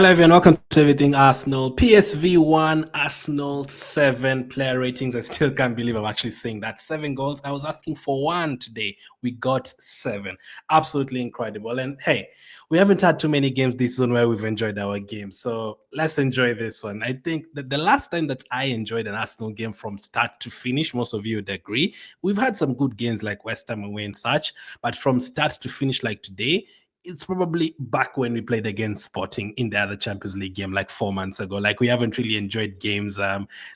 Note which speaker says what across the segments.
Speaker 1: Hello everyone, welcome to Everything Arsenal. PSV 1, Arsenal 7 player ratings. I still can't believe I'm actually saying that. 7 goals. I was asking for 1 today. We got 7. Absolutely incredible. And hey, we haven't had too many games this season where we've enjoyed our games. So let's enjoy this one. I think that the last time that I enjoyed an Arsenal game from start to finish, most of you would agree. We've had some good games like West Ham away and such, but from start to finish like today, it's probably back when we played against Sporting in the other Champions League game like 4 months ago. Like we haven't really enjoyed games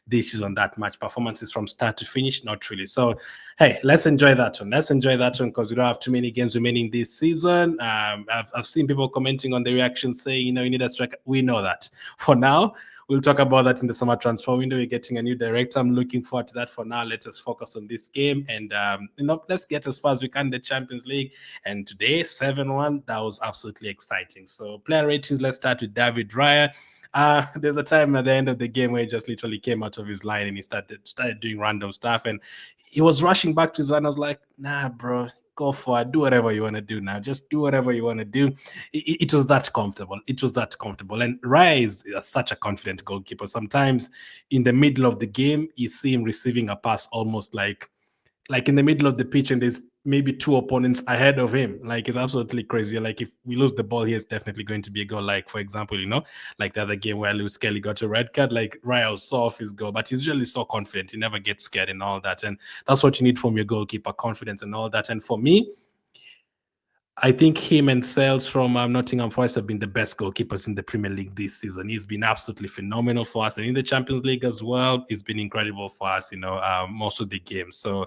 Speaker 1: this season that much. Performances from start to finish, not really. So hey, let's enjoy that one. Let's enjoy that one because we don't have too many games remaining this season. I've seen people commenting on the reaction saying, you know, you need a striker. We know that. For now, we'll talk about that in the summer transfer window. We're getting a new director. I'm looking forward to that. For now, let us focus on this game and let's get as far as we can in the Champions League. And today, 7-1, that was absolutely exciting. So player ratings, let's start with David Raya. There's a time at the end of the game where he just literally came out of his line and he started doing random stuff, and he was rushing back to his line. I was like, nah, bro, go for it. Do whatever you want to do now. Just do whatever you want to do. It was that comfortable. It was that comfortable. And Raya is such a confident goalkeeper. Sometimes in the middle of the game, you see him receiving a pass almost like in the middle of the pitch and there's maybe 2 opponents ahead of him. Like it's absolutely crazy. Like if we lose the ball here, it's definitely going to be a goal. Like for example, like the other game where Lewis Kelly got a red card, like Raya saw off his goal, but he's usually so confident. He never gets scared and all that. And that's what you need from your goalkeeper, confidence and all that. And for me, I think him and Sales from Nottingham Forest have been the best goalkeepers in the Premier League this season. He's been absolutely phenomenal for us, and in the Champions League as well, it's been incredible for us. Most of the games. So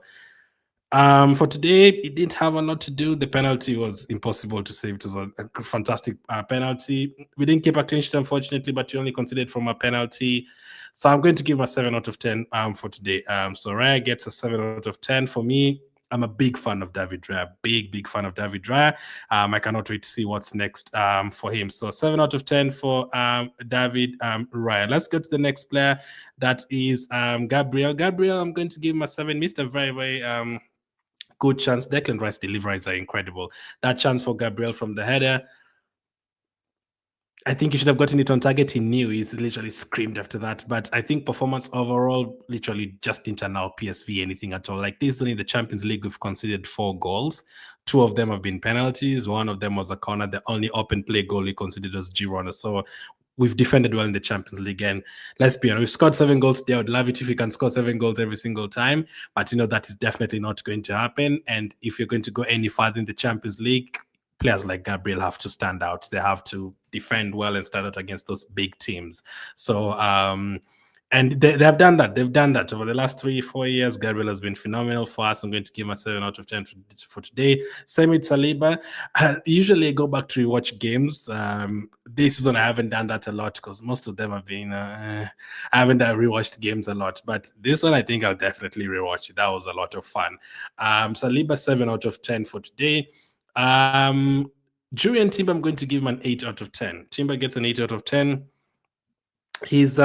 Speaker 1: for today, it didn't have a lot to do. The penalty was impossible to save. It was a fantastic penalty. We didn't keep a clean sheet, unfortunately, but we only considered from a penalty. So I'm going to give him a 7 out of 10 for today. So Raya gets a 7 out of 10. For me, I'm a big fan of David Raya. Big fan of David Raya. I cannot wait to see what's next for him. So 7 out of 10 for David Raya. Let's go to the next player. That is Gabriel. Gabriel, I'm going to give him a 7. Missed a very good chance. Declan Rice deliveries are incredible. That chance for Gabriel from the header, I think he should have gotten it on target. He knew. He's literally screamed after that. But I think performance overall literally just didn't allow PSV anything at all. Like this, only in the Champions League, we've conceded 4 goals. 2 of them have been penalties. One of them was a corner. The only open play goal we considered was Girona. So we've defended well in the Champions League. And let's be honest, we've scored 7 goals today. I would love it if we can score 7 goals every single time. But that is definitely not going to happen. And if you're going to go any further in the Champions League, players like Gabriel have to stand out. They have to defend well and stand out against those big teams. So, and they have done that. They've done that over the last 3-4 years. Gabriel has been phenomenal for us. I'm going to give him a 7 out of 10 for today. Same with Saliba. Usually I go back to rewatch games. This season I haven't done that a lot because most of them have been, I haven't rewatched games a lot. But this one I think I'll definitely rewatch it. That was a lot of fun. Saliba, 7 out of 10 for today. Julian Timber, I'm going to give him an 8 out of 10. Timber gets an 8 out of 10. He's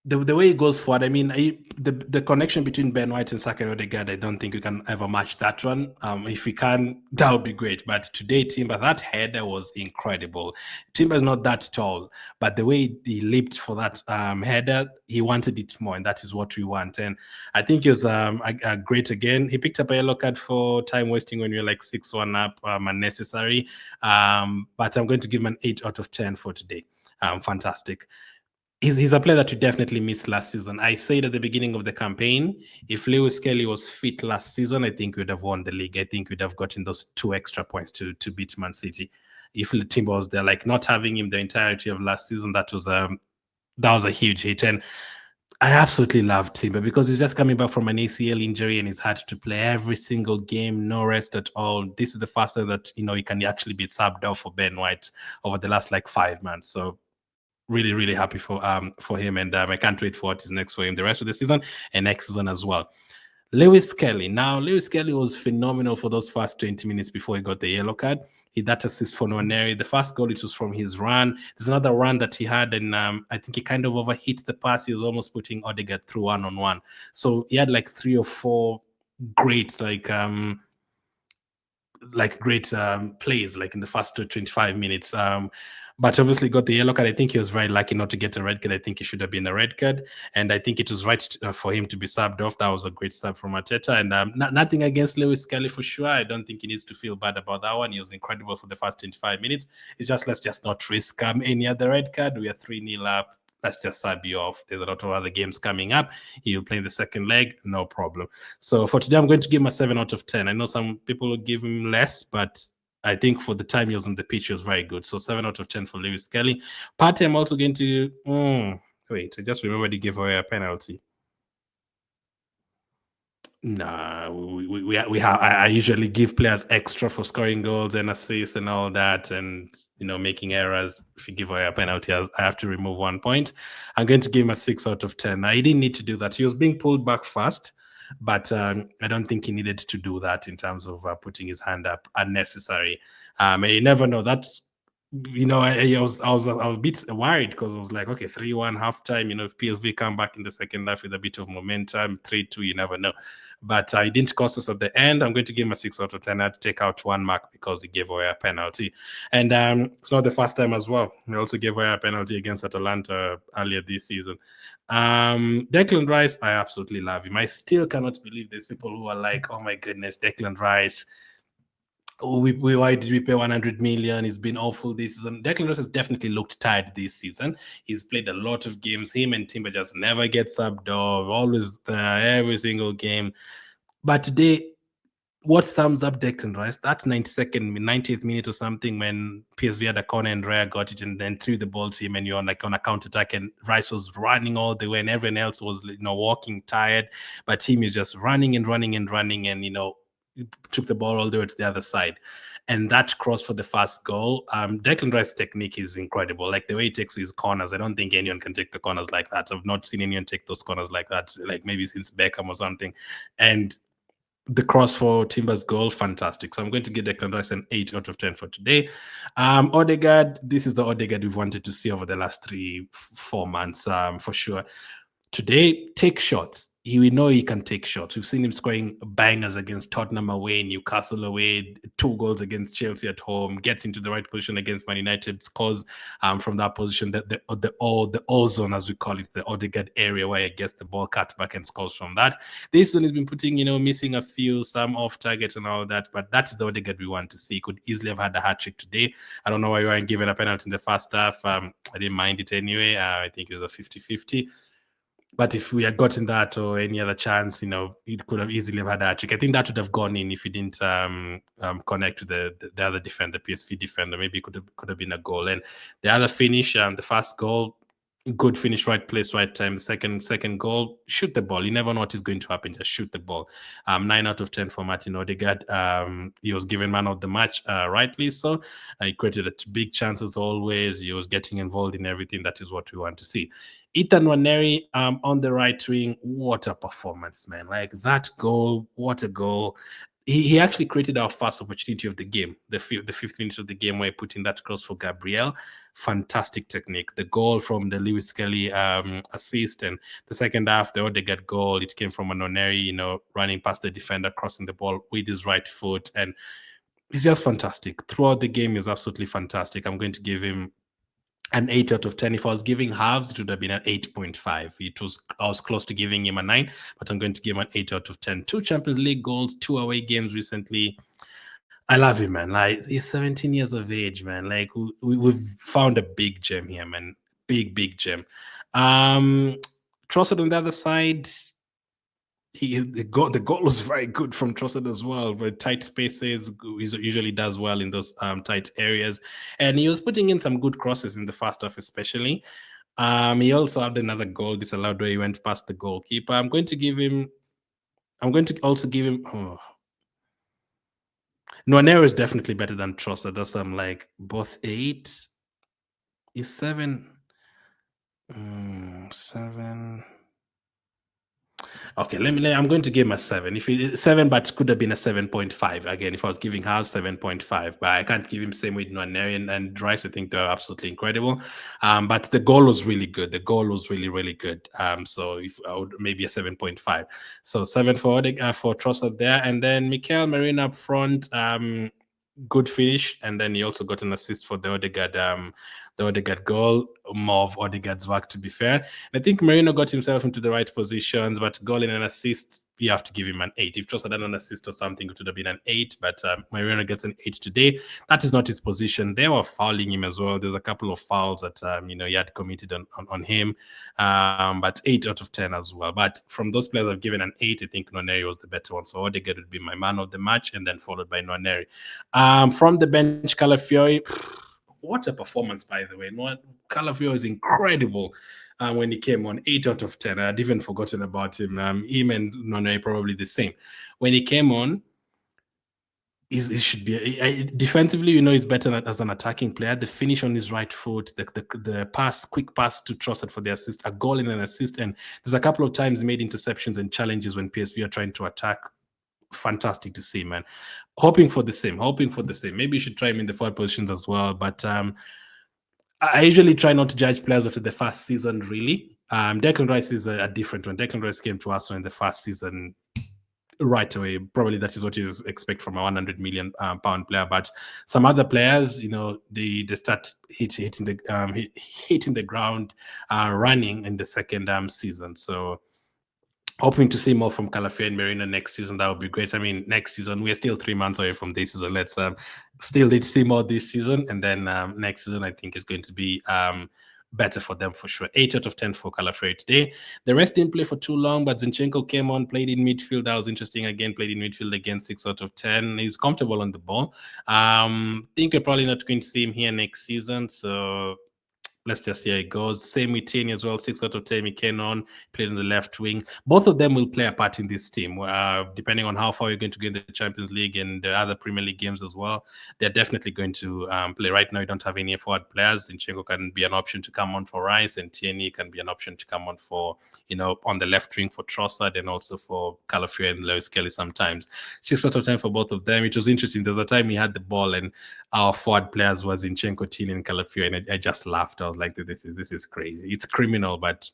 Speaker 1: the way he goes forward, I mean, the connection between Ben White and Saka and Odegaard, I don't think we can ever match that one. If we can, that would be great. But today, Timber, that header was incredible. Timber is not that tall, but the way he leaped for that header, he wanted it more, and that is what we want. And I think he was great again. He picked up a yellow card for time wasting when we were like 6-1 up, unnecessary. But I'm going to give him an 8 out of 10 for today. Fantastic. He's a player that you definitely missed last season. I said at the beginning of the campaign, if Lewis Kelly was fit last season, I think we'd have won the league. I think we'd have gotten those 2 extra points to beat Man City. If Timber was there, like not having him the entirety of last season, that was a huge hit. And I absolutely love Timber because he's just coming back from an ACL injury and he's had to play every single game, no rest at all. This is the first time that he can actually be subbed off for Ben White over the last like 5 months. So really happy for him, and I can't wait for what is next for him the rest of the season and next season as well. Lewis Kelly. Now, Lewis Kelly was phenomenal for those first 20 minutes before he got the yellow card. He that assist for Nwaneri. The first goal, it was from his run. There's another run that he had, and I think he kind of overhit the pass. He was almost putting Odegaard through 1-on-1. So he had like 3 or 4 great like great plays like in the first 25 minutes. But obviously got the yellow card. I think he was very lucky not to get a red card. I think it should have been a red card, and I think it was right for him to be subbed off. That was a great sub from Arteta, and nothing against Lewis Kelly for sure. I don't think he needs to feel bad about that one. He was incredible for the first 25 minutes. It's just let's just not risk any other red card. We are 3-0 up. Let's just sub you off. There's a lot of other games coming up. You'll play the second leg, no problem. So for today, I'm going to give him a 7 out of 10. I know some people will give him less, but I think for the time he was on the pitch, he was very good. So 7 out of 10 for Lewis Kelly. Partey, I'm also going to... wait, I just remembered he gave away a penalty. Nah, we have. I usually give players extra for scoring goals and assists and all that, and making errors. If you give away a penalty, I have to remove 1 point. I'm going to give him a 6 out of 10. Now, he didn't need to do that. He was being pulled back fast, but I don't think he needed to do that in terms of putting his hand up unnecessary. You never know. That's I was a bit worried because I was like, okay, 3-1 halftime. If PSV come back in the second half with a bit of momentum, 3-2, you never know. But it didn't cost us at the end. I'm going to give him a 6 out of 10. I had to take out 1 mark because he gave away a penalty. And it's not the first time as well. He also gave away a penalty against Atalanta earlier this season. Declan Rice, I absolutely love him. I still cannot believe there's people who are like, oh my goodness, Declan Rice. Why did we pay 100 million? He's been awful this season. Declan Rice has definitely looked tired this season. He's played a lot of games. Him and Timber just never get subbed off, always there, every single game. But today, what sums up Declan Rice? That 90th minute or something when PSV had a corner and Raya got it and then threw the ball to him and you're like on a counter attack and Rice was running all the way and everyone else was walking tired, but him is just running and running and running and took the ball all the way to the other side. And that cross for the first goal, Declan Rice's technique is incredible. Like the way he takes his corners, I don't think anyone can take the corners like that. I've not seen anyone take those corners like that, like maybe since Beckham or something. And the cross for Timber's goal, fantastic. So I'm going to give Declan Rice an 8 out of 10 for today. Odegaard, this is the Odegaard we've wanted to see over the last 3-4 months, for sure. Today, take shots. We know he can take shots. We've seen him scoring bangers against Tottenham away, Newcastle away, 2 goals against Chelsea at home, gets into the right position against Man United, scores from that position, the O-zone, as we call it, the Odegaard area where he gets the ball cut back and scores from that. This one has been putting, missing a few, some off target and all that, but that is the Odegaard we want to see. He could easily have had a hat-trick today. I don't know why you weren't given a penalty in the first half. I didn't mind it anyway. I think it was a 50-50. But if we had gotten that or any other chance, it could have easily had a hat-trick. I think that would have gone in if he didn't connect to the other defender, PSV defender. Maybe it could have been a goal. And the other finish, the first goal, good finish, right place, right time. The second goal, shoot the ball. You never know what is going to happen. Just shoot the ball. 9 out of 10 for Martin Odegaard. He was given man of the match, rightly so. He created big chances always. He was getting involved in everything. That is what we want to see. Ethan Nwaneri on the right wing, what a performance, man. Like that goal, what a goal. He actually created our first opportunity of the game, the 5th minute of the game where he put in that cross for Gabriel. Fantastic technique. The goal from the Lewis Kelly assist, and the second half, the Odegaard goal, it came from a Nwaneri, running past the defender, crossing the ball with his right foot. And it's just fantastic. Throughout the game, is absolutely fantastic. I'm going to give him an 8 out of 10. If I was giving halves, it would have been an 8.5. I was close to giving him a 9, but I'm going to give him an 8 out of 10. 2 Champions League goals, 2 away games recently. I love him, man. Like, he's 17 years of age, man. Like, we've found a big gem here, man. Big gem. Trossard on the other side, the goal was very good from Trossard as well. Very tight spaces, he usually does well in those tight areas, and he was putting in some good crosses in the first half, especially. He also had another goal disallowed where he went past the goalkeeper. I'm going to also give him. Oh. Nwaneri is definitely better than Trossard. That's like both 8. Is 7. 7. Okay, I'm going to give him a 7. If it 7, but could have been a 7.5. Again, if I was giving House 7.5, but I can't give him same with Nwaneri and Rice. I think they're absolutely incredible. But the goal was really good. The goal was really, really good. So if I would maybe a 7.5. So 7 for for Trossard there, and then Mikel Merino up front. Good finish, and then he also got an assist for the Odegaard goal. More of Odegaard's work, to be fair. And I think Merino got himself into the right positions, but goal and an assist, you have to give him an 8. If Trossard had an assist or something, it would have been an 8, but Merino gets an 8 today. That is not his position. They were fouling him as well. There's a couple of fouls that he had committed on him, but 8 out of 10 as well. But from those players I've given an 8, I think Nwaneri was the better one. So Odegaard would be my man of the match, and then followed by Nwaneri. From the bench, Calafiori, what a performance, by the way. Calafiori is incredible. When he came on, 8 out of 10. I'd even forgotten about him. Him and Nwaneri probably the same. When he came on, he should be defensively. He's better as an attacking player. The finish on his right foot, the pass, quick pass to Trossard for the assist, a goal and an assist, and there's a couple of times he made interceptions and challenges when PSV are trying to attack. Fantastic to see, man. Hoping for the same. Maybe you should try him in the forward positions as well. But I usually try not to judge players after the first season, really. Declan Rice is a different one. Declan Rice came to Arsenal in the first season right away. Probably that is what you expect from a 100 million pound player. But some other players, they start hitting the ground, running in the second season. So hoping to see more from Calafiori and Merino next season. That would be great. I mean, next season, we're still 3 months away from this season. Let's still need to see more this season. And then next season, I think is going to be better for them for sure. 8 out of 10 for Calafiori today. The rest didn't play for too long, but Zinchenko came on, played in midfield. That was interesting. Again, played in midfield again, 6 out of 10. He's comfortable on the ball. Think we're probably not going to see him here next season. So let's just see how it goes. Same with Tierney as well. 6 out of 10. He came on, played on the left wing. Both of them will play a part in this team. Depending on how far you're going to get in the Champions League and the other Premier League games as well, they're definitely going to play. Right now, you don't have any forward players. Zinchenko can be an option to come on for Rice, and Tierney can be an option to come on for, on the left wing for Trossard, and also for Calafiori and Lewis Kelly sometimes. 6 out of 10 for both of them. It was interesting. There's a time we had the ball and our forward players was Zinchenko, Tierney, and Calafiori, and I just laughed. I was like, this is crazy. It's criminal, but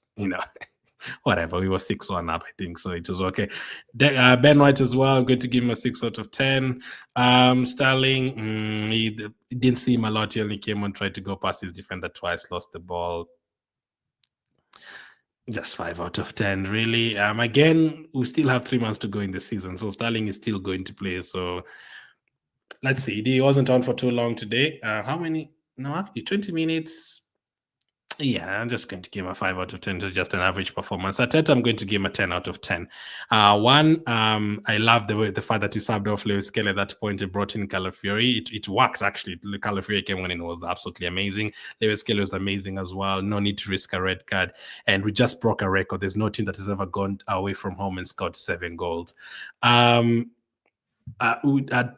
Speaker 1: whatever. We were 6-1 up, I think, so it was okay. Ben White as well. I'm going to give him a 6 out of 10. Sterling, he didn't see him a lot. He only came on, tried to go past his defender twice, lost the ball. Just 5 out of 10, really. Again, we still have 3 months to go in the season, so Sterling is still going to play. So let's see. He wasn't on for too long today. How many? No, actually 20 minutes. Yeah, I'm just going to give him a 5 out of 10. It's just an average performance. Arteta, I'm going to give him a 10 out of 10. I love the fact that he subbed off Lewis Kelly at that point and brought in Calafiori. It worked, actually. Calafiori came on and was absolutely amazing. Lewis Kelly was amazing as well. No need to risk a red card. And we just broke a record. There's no team that has ever gone away from home and scored 7 goals.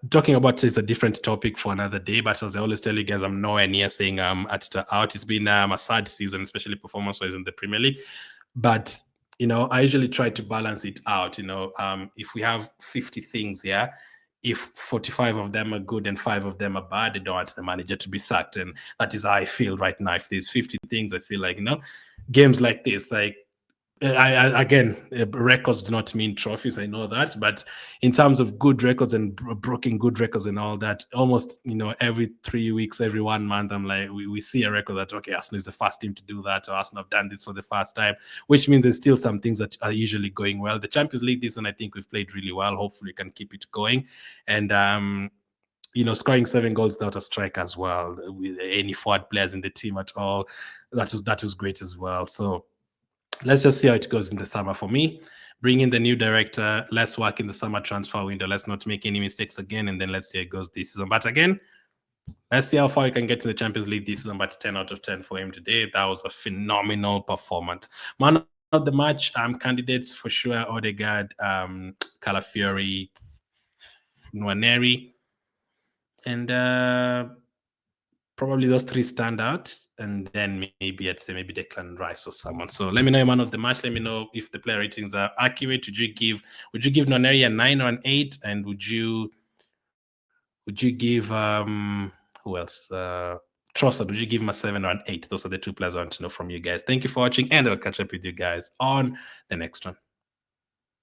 Speaker 1: Talking about is a different topic for another day, but as I always tell you guys, I'm nowhere near saying Arteta out. It's been a sad season, especially performance-wise in the Premier League. But I usually try to balance it out. If we have 50 things here, if 45 of them are good and 5 of them are bad, I don't want the manager to be sacked, and that is how I feel right now. If there's 50 things, I feel like games like this, like. Again, records do not mean trophies. I know that, but in terms of good records and broken good records and all that, almost every 3 weeks, every 1 month, I'm like, we see a record that Arsenal is the first team to do that, or Arsenal have done this for the first time, which means there's still some things that are usually going well. The Champions League this one, I think we've played really well. Hopefully, we can keep it going, and scoring 7 goals without a strike as well, with any forward players in the team at all, that was great as well. So. Let's just see how it goes in the summer. For me, bring in the new director. Let's work in the summer transfer window. Let's not make any mistakes again, and then let's see how it goes this season. But again, let's see how far we can get in the Champions League this season. But 10 out of 10 for him today. That was a phenomenal performance. Man of the match candidates for sure: Odegaard, Calafiori, Nwaneri, and probably those three stand out, and then maybe I'd say maybe Declan Rice or someone. So let me know your man of the match. Let me know if the player ratings are accurate. Would you give Noneri a 9 or an 8? And would you give who else? Trossard, would you give him a 7 or an 8? Those are the two players I want to know from you guys. Thank you for watching, and I'll catch up with you guys on the next one.